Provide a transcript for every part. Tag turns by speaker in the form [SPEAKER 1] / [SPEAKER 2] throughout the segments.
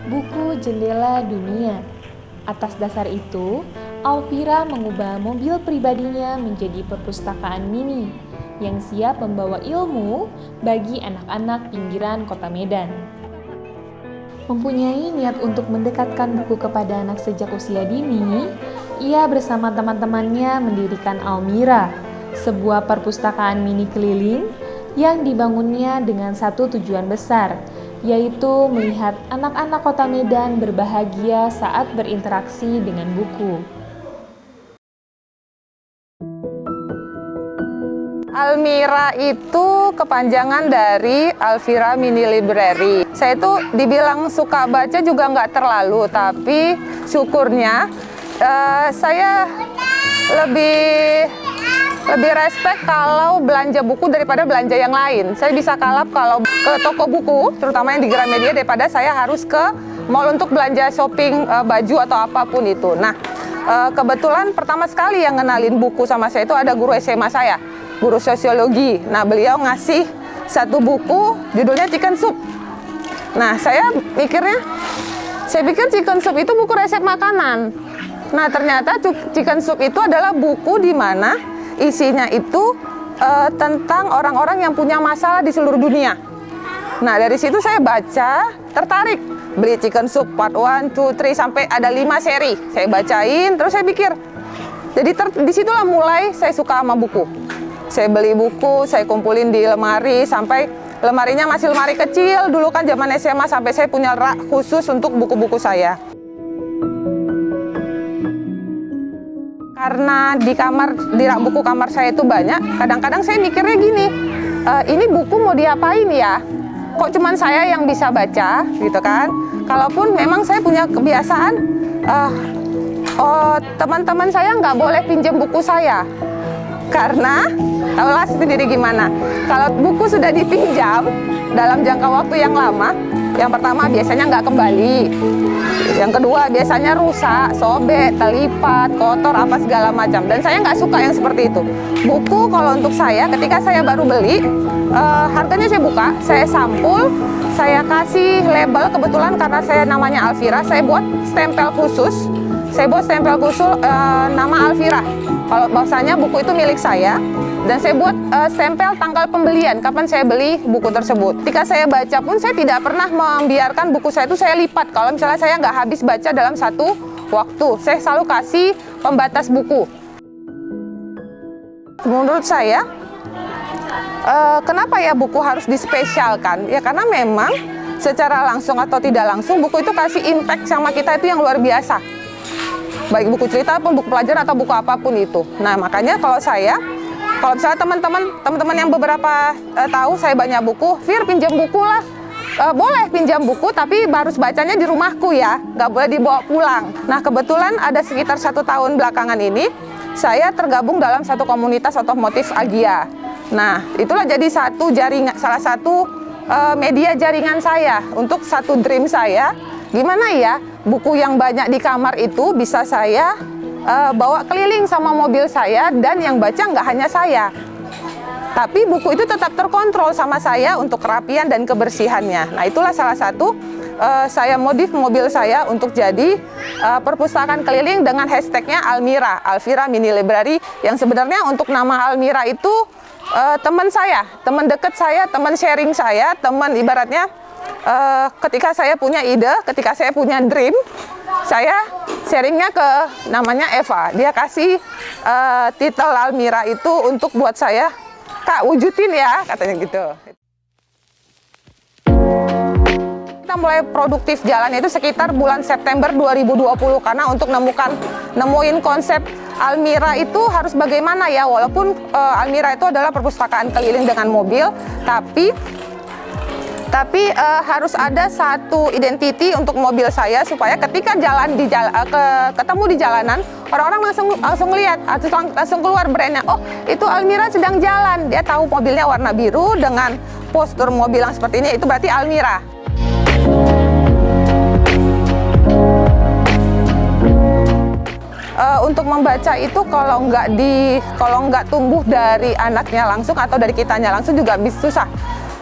[SPEAKER 1] Buku Jendela Dunia. Atas dasar itu, Alfira mengubah mobil pribadinya menjadi perpustakaan mini yang siap membawa ilmu bagi anak-anak pinggiran kota Medan. Mempunyai niat untuk mendekatkan buku kepada anak sejak usia dini, ia bersama teman-temannya mendirikan Almira, sebuah perpustakaan mini keliling yang dibangunnya dengan satu tujuan besar, yaitu melihat anak-anak kota Medan berbahagia saat berinteraksi dengan buku.
[SPEAKER 2] Almira itu kepanjangan dari Alfira Mini Library. Saya itu dibilang suka baca juga nggak terlalu, tapi syukurnya saya lebih respect kalau belanja buku daripada belanja yang lain. Saya bisa kalap kalau ke toko buku, terutama yang di Gramedia, daripada saya harus ke mall untuk belanja shopping baju atau apapun itu. Nah, kebetulan pertama sekali yang ngenalin buku sama saya itu ada guru SMA saya, guru sosiologi. Nah, beliau ngasih satu buku judulnya Chicken Soup. Nah, saya pikir Chicken Soup itu buku resep makanan. Nah, ternyata Chicken Soup itu adalah buku di mana isinya itu tentang orang-orang yang punya masalah di seluruh dunia. Nah, dari situ saya baca, tertarik. Beli Chicken Soup part 1, 2, 3, sampai ada 5 seri. Saya bacain, terus saya pikir. Jadi disitulah mulai saya suka sama buku. Saya beli buku, saya kumpulin di lemari, sampai lemarinya masih lemari kecil. Dulu kan zaman SMA, sampai saya punya rak khusus untuk buku-buku saya. Karena di rak buku kamar saya itu banyak, kadang-kadang saya mikirnya gini, ini buku mau diapain ya? Kok cuman saya yang bisa baca, gitu kan? Kalaupun memang saya punya kebiasaan, teman-teman saya nggak boleh pinjam buku saya. Karena, tahulah sendiri gimana, kalau buku sudah dipinjam dalam jangka waktu yang lama, yang pertama biasanya nggak kembali, yang kedua biasanya rusak, sobek, terlipat, kotor, apa segala macam. Dan saya nggak suka yang seperti itu. Buku kalau untuk saya, ketika saya baru beli, harganya saya buka, saya sampul, saya kasih label. Kebetulan karena saya namanya Alfira, saya buat stempel khusus. Saya buat stempel khusus nama Alfira. Kalau bahwasanya buku itu milik saya, dan saya buat stempel tanggal pembelian, kapan saya beli buku tersebut. Ketika saya baca pun, saya tidak pernah membiarkan buku saya itu saya lipat. Kalau misalnya saya nggak habis baca dalam satu waktu, saya selalu kasih pembatas buku. Menurut saya, kenapa ya buku harus dispesialkan? Ya karena memang secara langsung atau tidak langsung, buku itu kasih impact sama kita itu yang luar biasa. Baik buku cerita pun, buku pelajaran, atau buku apapun itu. Nah, makanya kalau misalnya teman-teman yang beberapa tahu saya banyak buku, Fir pinjam buku lah. Boleh pinjam buku, tapi harus bacanya di rumahku ya, nggak boleh dibawa pulang. Nah, kebetulan ada sekitar 1 tahun belakangan ini, saya tergabung dalam satu komunitas otomotif Agia. Nah, itulah jadi salah satu media jaringan saya untuk satu dream saya. Gimana ya, buku yang banyak di kamar itu bisa saya bawa keliling sama mobil saya, dan yang baca nggak hanya saya. Tapi buku itu tetap terkontrol sama saya untuk kerapian dan kebersihannya. Nah, itulah salah satu saya modif mobil saya untuk jadi perpustakaan keliling dengan hashtagnya Almira, Alfira Mini Library, yang sebenarnya untuk nama Almira itu teman saya, teman dekat saya, teman sharing saya, teman ibaratnya ketika saya punya ide, ketika saya punya dream, saya sharingnya ke namanya Eva. Dia kasih titel Almira itu untuk buat saya, Kak wujudin ya, katanya gitu. Kita kita mulai produktif jalan itu sekitar bulan September 2020 karena untuk nemuin konsep Almira itu harus bagaimana ya, walaupun Almira itu adalah perpustakaan keliling dengan mobil, tapi harus ada satu identity untuk mobil saya supaya ketika ketemu di jalanan, orang-orang langsung lihat, langsung keluar brandnya. Oh, itu Almira sedang jalan. Dia tahu mobilnya warna biru dengan postur mobil yang seperti ini, itu berarti Almira. Untuk membaca itu kalau nggak tumbuh dari anaknya langsung atau dari kitanya langsung juga bisa susah.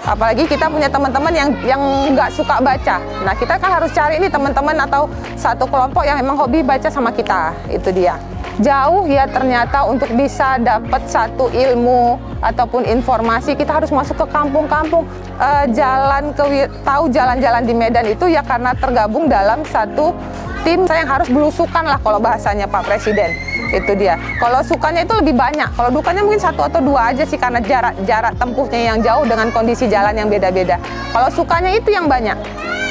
[SPEAKER 2] Apalagi kita punya teman-teman yang nggak suka baca. Nah, kita kan harus cari nih teman-teman atau satu kelompok yang memang hobi baca sama kita. Itu dia. Jauh ya ternyata untuk bisa dapat satu ilmu ataupun informasi, kita harus masuk ke kampung-kampung. Tahu jalan-jalan di Medan itu ya karena tergabung dalam satu tim yang harus belusukan lah kalau bahasanya Pak Presiden. Itu dia. Kalau sukanya itu lebih banyak. Kalau dukanya mungkin satu atau dua aja sih karena jarak tempuhnya yang jauh dengan kondisi jalan yang beda-beda. Kalau sukanya itu yang banyak.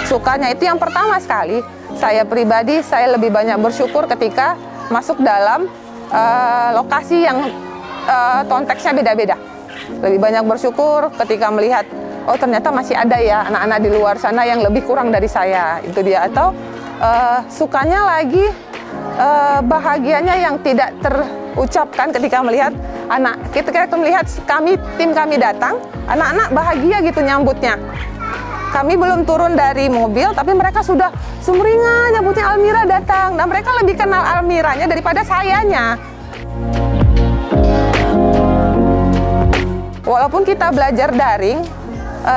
[SPEAKER 2] Sukanya itu yang pertama sekali. Saya pribadi, saya lebih banyak bersyukur ketika masuk dalam lokasi yang konteksnya beda-beda. Lebih banyak bersyukur ketika melihat, oh ternyata masih ada ya anak-anak di luar sana yang lebih kurang dari saya. Itu dia. Atau sukanya lagi, bahagianya yang tidak terucapkan ketika melihat tim kami datang, anak-anak bahagia gitu nyambutnya. Kami belum turun dari mobil, tapi mereka sudah sumringah nyambutnya Almira datang. Dan mereka lebih kenal Almiranya daripada sayanya. Walaupun kita belajar daring,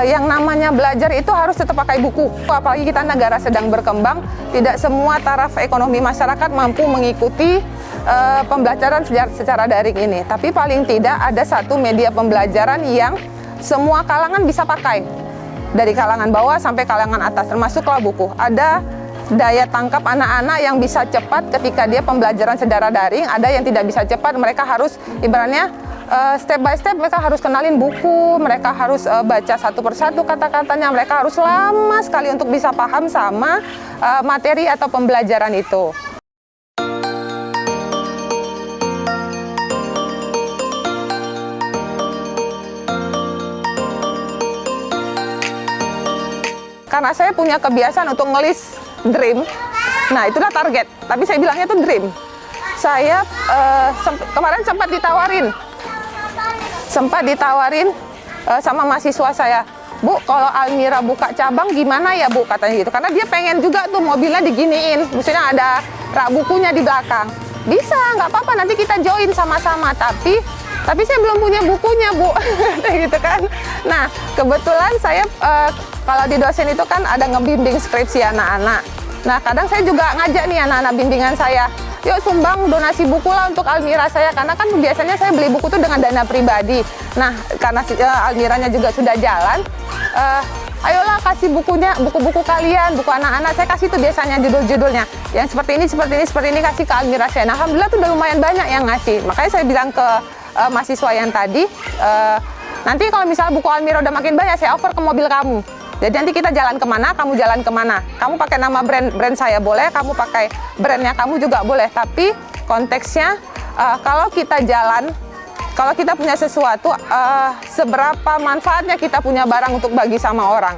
[SPEAKER 2] yang namanya belajar itu harus tetap pakai buku. Apalagi kita negara sedang berkembang, tidak semua taraf ekonomi masyarakat mampu mengikuti pembelajaran secara daring ini. Tapi paling tidak ada satu media pembelajaran yang semua kalangan bisa pakai. Dari kalangan bawah sampai kalangan atas, termasuklah buku. Ada daya tangkap anak-anak yang bisa cepat ketika dia pembelajaran secara daring, ada yang tidak bisa cepat, mereka harus ibaratnya step by step mereka harus kenalin buku, mereka harus baca satu persatu kata-katanya, mereka harus lama sekali untuk bisa paham sama materi atau pembelajaran itu. Karena saya punya kebiasaan untuk ngelis dream, nah itulah target, tapi saya bilangnya itu dream. Saya kemarin sempat ditawarin sama mahasiswa saya, Bu, kalau Almira buka cabang gimana ya Bu, katanya gitu. Karena dia pengen juga tuh mobilnya diginiin, maksudnya ada rak bukunya di belakang. Bisa, nggak apa-apa, nanti kita join sama-sama, tapi saya belum punya bukunya Bu, gitu kan. Nah, kebetulan saya kalau di dosen itu kan ada ngebimbing skripsi anak-anak. Nah, kadang saya juga ngajak nih anak-anak bimbingan saya, yuk sumbang donasi buku lah untuk Almira saya, karena kan biasanya saya beli buku itu dengan dana pribadi. Nah, karena Almiranya juga sudah jalan, ayolah kasih bukunya, buku-buku kalian, buku anak-anak, saya kasih tuh biasanya judul-judulnya. Yang seperti ini kasih ke Almira saya. Nah, alhamdulillah tuh udah lumayan banyak yang ngasih. Makanya saya bilang ke mahasiswa yang tadi, nanti kalau misalnya buku Almira udah makin banyak, saya offer ke mobil kamu. Jadi nanti kita jalan kemana, kamu jalan kemana. Kamu pakai nama brand saya boleh, kamu pakai brandnya kamu juga boleh. Tapi konteksnya kalau kita jalan, kalau kita punya sesuatu, seberapa manfaatnya kita punya barang untuk bagi sama orang.